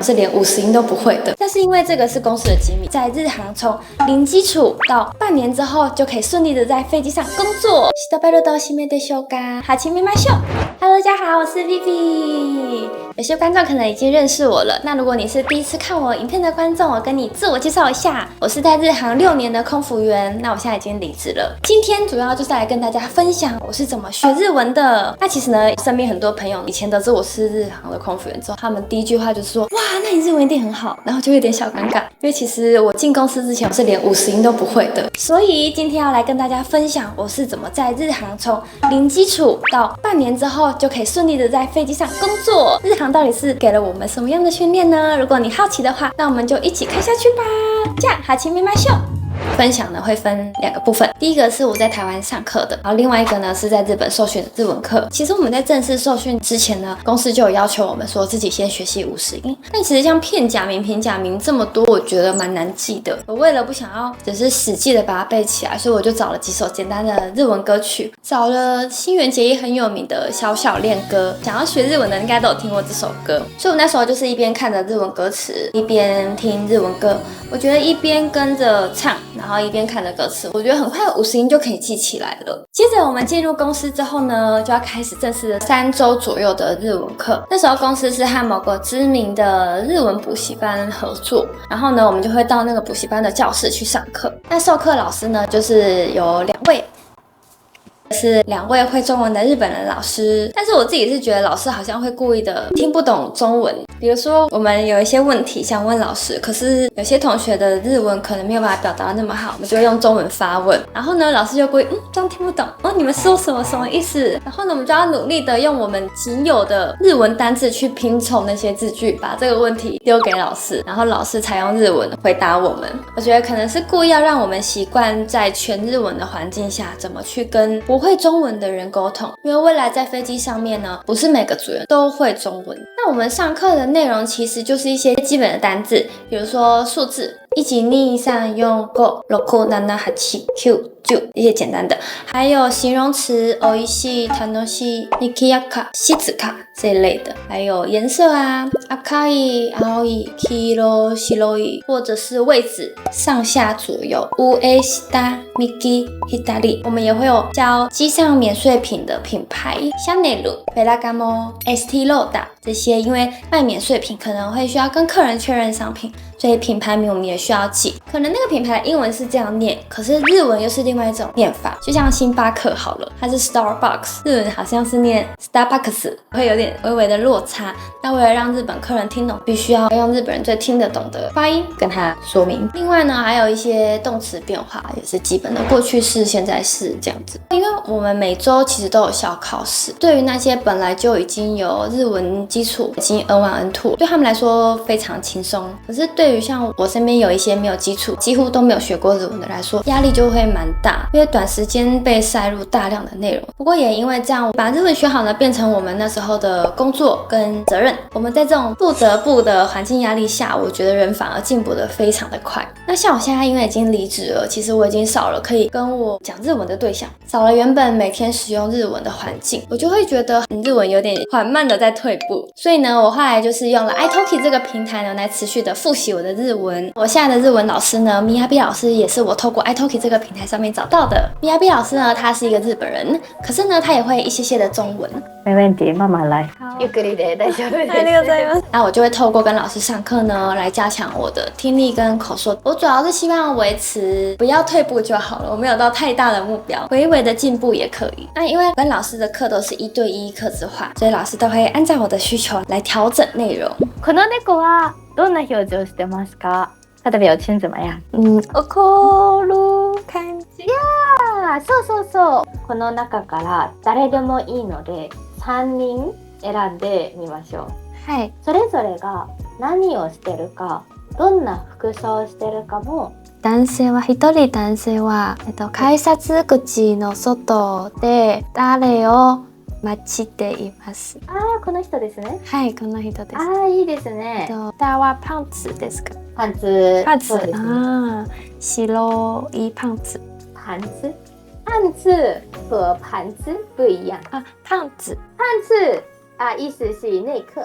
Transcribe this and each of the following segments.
是连50音都不会的。但是因为这个是公司的机密，在日航从零基础到半年之后就可以顺利的在飞机上工作。Hello， 大家好，我是 Vivi。有些观众可能已经认识我了，那如果你是第一次看我影片的观众，我跟你自我介绍一下，我是在日航6年的空服员，那我现在已经离职了。今天主要就是来跟大家分享我是怎么学日文的。那其实呢，身边很多朋友以前得知我是日航的空服员之后，他们第一句话就是说，哇，那你日文一定很好，然后就有点小尴尬，因为其实我进公司之前我是连50音都不会的。所以今天要来跟大家分享我是怎么在日航从零基础到半年之后就可以顺利的在飞机上工作。日航到底是给了我们什么样的训练呢？如果你好奇的话，那我们就一起看下去吧。じゃあ始めましょう。分享呢会分2个部分，第一个是我在台湾上课的，然后另外一个呢是在日本受训的日文课。其实我们在正式受训之前呢，公司就有要求我们说自己先学习50音，但其实像片假名、平假名这么多，我觉得蛮难记的。我为了不想要只是死记的把它背起来，所以我就找了几首简单的日文歌曲，找了新垣结衣很有名的小小恋歌，想要学日文的应该都有听过这首歌，所以我那时候就是一边看着日文歌词，一边听日文歌。我觉得一边跟着唱，然后一边看着歌词，我觉得很快50音就可以记起来了。接着我们进入公司之后呢，就要开始正式的3周左右的日文课。那时候公司是和某个知名的日文补习班合作，然后呢，我们就会到那个补习班的教室去上课。那授课老师呢，就是有2位。是2位会中文的日本人老师，但是我自己是觉得老师好像会故意的听不懂中文。比如说我们有一些问题想问老师，可是有些同学的日文可能没有办法表达那么好，我们就会用中文发问，然后呢老师就故意这样听不懂哦，你们说什么意思？然后呢我们就要努力的用我们仅有的日文单字去拼凑那些字句，把这个问题丢给老师，然后老师才用日文回答我们。我觉得可能是故意要让我们习惯在全日文的环境下怎么去跟不会中文的人沟通，因为未来在飞机上面呢，不是每个组员都会中文。那我们上课的内容其实就是一些基本的单字，比如说数字1、2、3、4、5、6、7、8、9、10一些简单的，还有形容词美味しい、楽しい、にぎやか、静か这一类的，还有颜色啊，赤い、青い、黄色、白い，或者是位置上下左右，上、下、右、左。我们也会有教机上免税品的品牌，香奈儿、贝拉嘎莫、ST Lauder这些，因为卖免税品可能会需要跟客人确认商品，所以品牌名我们也需要记。可能那个品牌的英文是这样念，可是日文又是另外一种念法。就像星巴克好了，它是 Starbucks， 日文好像是念 Starbucks， 会有点微微的落差。那为了让日本客人听懂，必须要用日本人最听得懂的发音跟他说明。另外呢，还有一些动词变化，也是基本的过去式、现在式这样子。因为我们每周其实都有小考试，对于那些本来就已经有日文基础，已经 N1、N2， 对他们来说非常轻松。可是对于像我身边有一些没有基础，几乎都没有学过日文的来说，压力就会蛮大，因为短时间被塞入大量的内容。不过也因为这样，把日文学好呢，变成我们那时候的工作跟责任。我们在这种不得不的环境压力下，我觉得人反而进步的非常的快。那像我现在因为已经离职了，其实我已经少了可以跟我讲日文的对象，少了原本每天使用日文的环境，我就会觉得日文有点缓慢的在退步。所以呢，我后来就是用了 iTalki 这个平台呢，来持续的复习我的日文。我现在的日文老师呢，Miyabi 老师也是我透过 iTalki 这个平台上面找到的。Miyabi 老师呢，他是一个日本人，可是呢，他也会一些的中文。没问题，慢慢来。ゆっくりで大丈夫です。ありがとうございます。那我就会透过跟老师上课呢，来加强我的听力跟口说。我主要是希望维持，不要退步就好了。我没有到太大的目标，微微的进步也可以。那因为跟老师的课都是1对1客制化，所以老师都会按照我的需求来调整内容。この猫はどんな表情してますか？它的表情怎么样？怒る感じ。いやー、そう。この中から誰でもいいので3人選んでみましょう。はい。それぞれが何をしてるか、どんな服装をしてるかも。男性は改札口の外で誰を待ちています。この人ですね。はい、この人です。いいですね。下はパンツですか？パンツ。そうですね。白いパンツ。パンツ和盘子不一样。パンツ。意思是内裤。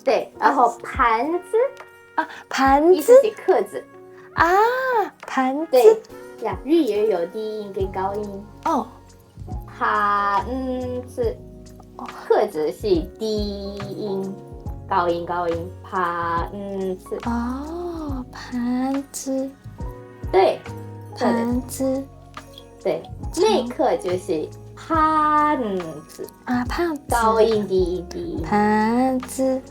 对，然后盘子啊，盘子意思是克子啊，盘子。对呀，日语有低音跟高音哦，盘子克子是低音，高音盘子哦，盘子，对，盘子对，那课就是盘子啊，盘子，高音低音盘子。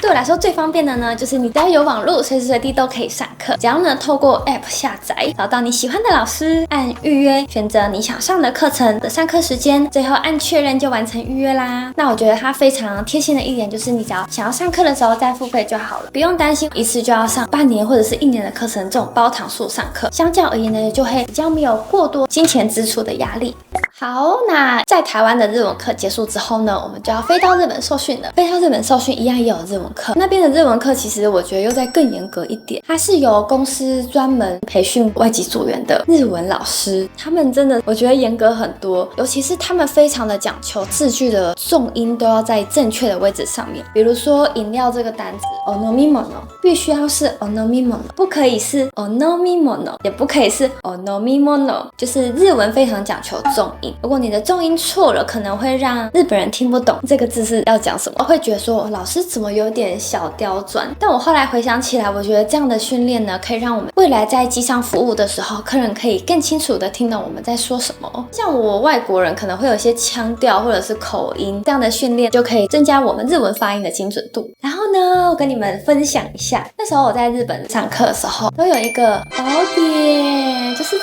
对我来说最方便的呢，就是你只要有网络，随时随地都可以上课。只要呢透过 App 下载，找到你喜欢的老师，按预约，选择你想上的课程的上课时间，最后按确认就完成预约啦。那我觉得它非常贴心的一点就是，你只要想要上课的时候再付费就好了，不用担心一次就要上半年或者是1年的课程这种包堂数上课。相较而言呢，就会比较没有过多金钱支出的压力。好，那在台湾的日文课结束之后呢，我们就要飞到日本受训了。飞到日本受训一样也有日文课，那边的日文课其实我觉得又再更严格一点，它是由公司专门培训外籍组员的日文老师，他们真的我觉得严格很多，尤其是他们非常的讲求字句的重音都要在正确的位置上面。比如说饮料这个单字 onomimono 必须要是 onomimono， 不可以是 onomimono， 也不可以是 onomimono， 就是日文非常讲求重音。如果你的重音错了，可能会让日本人听不懂这个字是要讲什么，会觉得说老师怎么有点小刁钻。但我后来回想起来，我觉得这样的训练呢，可以让我们未来在机上服务的时候，客人可以更清楚的听懂我们在说什么。像我外国人可能会有一些腔调或者是口音，这样的训练就可以增加我们日文发音的精准度。然后呢，我跟你们分享一下，那时候我在日本上课的时候，都有一个宝典，就是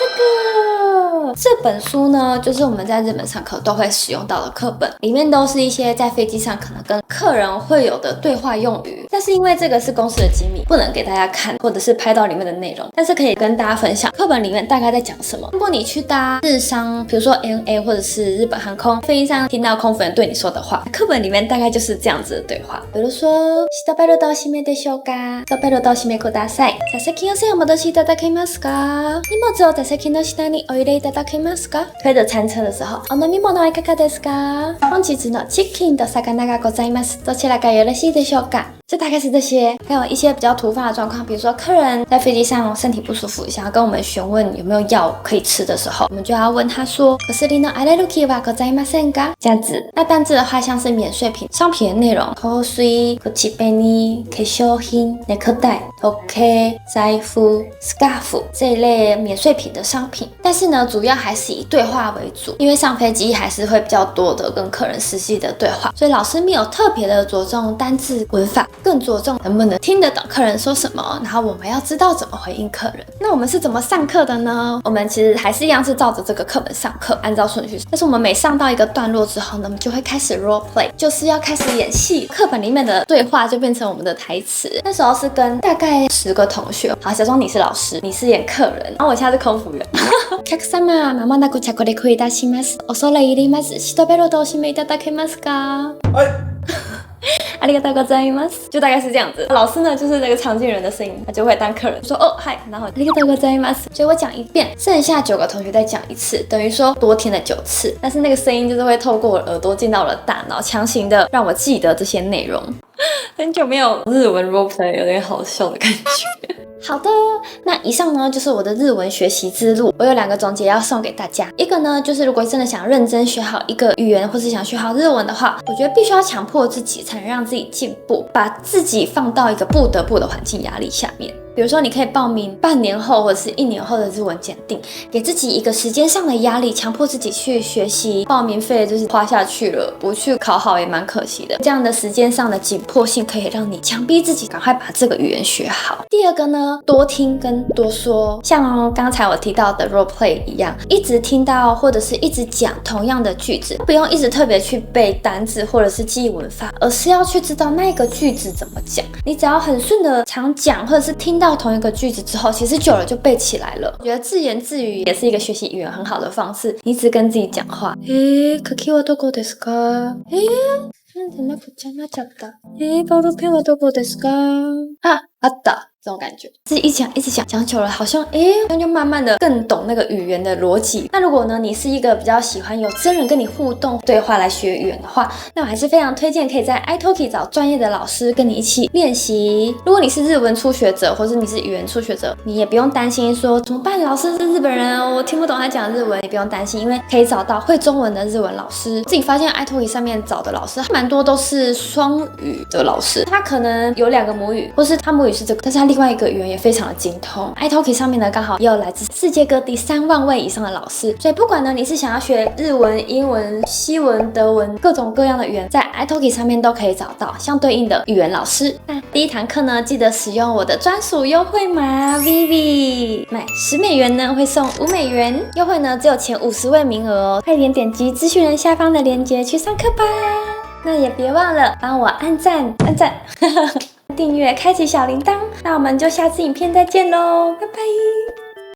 这本书呢，就是我们在日本上课都会使用到的课本，里面都是一些在飞机上可能跟客人会有的对话用语。但是因为这个是公司的机密，不能给大家看，或者是拍到里面的内容，但是可以跟大家分享课本里面大概在讲什么。如果你去搭日商，比如说 ANA 或者是日本航空，飞机上听到空服员对你说的话，课本里面大概就是这样子的对话。比如说シートベルトを締めでしょうか？シートベルトを締めください。座席の線を戻しいただけますか？荷物を座席の下にお入れいただけますか？推着餐车的时候，お飲み物はいかがですか？本日のチキンと魚がございます。どちらがよろしいでしょうか？就大概是这些，还有一些比较突发的状况，比如说客人在飞机上身体不舒服，想要跟我们询问有没有药可以吃的时候，我们就要问他说薬のアレルギーはございませんか？这样子。那单字的话，像是免税品商品的内容，香水、口紅、化粧品、ネクタイ、時計、財布、スカーフ这一类免税品的商品。但是呢，主要还是以对话为主，因为上飞机还是会比较多的跟客人实际的对话，所以老师没有特别的着重单字文法，更着重能不能听得懂客人说什么，然后我们要知道怎么回应客人。那我们是怎么上课的呢？我们其实还是一样是照着这个课本上课，按照顺序。但是我们每上到一个段落之后呢，我们就会开始 role play， 就是要开始演戏。课本里面的对话就变成我们的台词。那时候是跟大概10个同学，好，假装你是老师，你是演客人，然后我现在是空服员。お客様、まもなく着陸いたします。恐れ入ります。シートベルトを締めいただけますか？ありがとうございます。就大概是这样子。老师呢，就是那个常见人的声音，他就会当客人说哦嗨，然后ありがとうございます。所以我讲一遍，剩下9个同学再讲一次，等于说多听了9次。但是那个声音就是会透过我的耳朵进到我的大脑，强行的让我记得这些内容。很久没有日文 roleplay， 有点好笑的感觉。好的，那以上呢就是我的日文学习之路。我有2个总结要送给大家，一个呢就是如果真的想认真学好一个语言，或是想学好日文的话，我觉得必须要强迫自己才能让自己进步，把自己放到一个不得不的环境压力下面。比如说你可以报名半年后或者是1年后的日文检定，给自己一个时间上的压力，强迫自己去学习，报名费就是花下去了，不去考好也蛮可惜的。这样的时间上的紧迫性可以让你强逼自己赶快把这个语言学好。第二个呢，多听跟多说，像刚才我提到的 role play 一样，一直听到或者是一直讲同样的句子，不用一直特别去背单字或者是记忆文法，而是要去知道那个句子怎么讲。你只要很顺的常讲，或者是听到同一个句子之后，其实久了就背起来了。我觉得自言自语也是一个学习语言很好的方式，你一直跟自己讲话。柿はどこですか？なんでなくちゃなっちゃった。ボールペンはどこですか？あった。这种感觉。自己一直讲久了，好像就慢慢的更懂那个语言的逻辑。那如果呢，你是一个比较喜欢有真人跟你互动对话来学语言的话，那我还是非常推荐可以在 iTalki 找专业的老师跟你一起练习。如果你是日文初学者，或是你是语言初学者，你也不用担心说怎么办，老师是日本人，我听不懂他讲日文，也不用担心，因为可以找到会中文的日文老师。自己发现 iTalki 上面找的老师蛮多都是双语的老师，他可能有2个母语，或是他母语是这个，但是他另外一个语言也非常的精通。iTalki 上面呢刚好也有来自世界各地3万位以上的老师，所以不管呢你是想要学日文、英文、西文、德文各种各样的语言，在 iTalki 上面都可以找到相对应的语言老师。那第1堂课呢，记得使用我的专属优惠码 Vivi， 买10美元呢会送5美元，优惠呢只有前50位名额哦，快点点击资讯栏下方的链接去上课吧。那也别忘了帮我按赞订阅，开启小铃铛。那我们就下次影片再见喽，拜拜。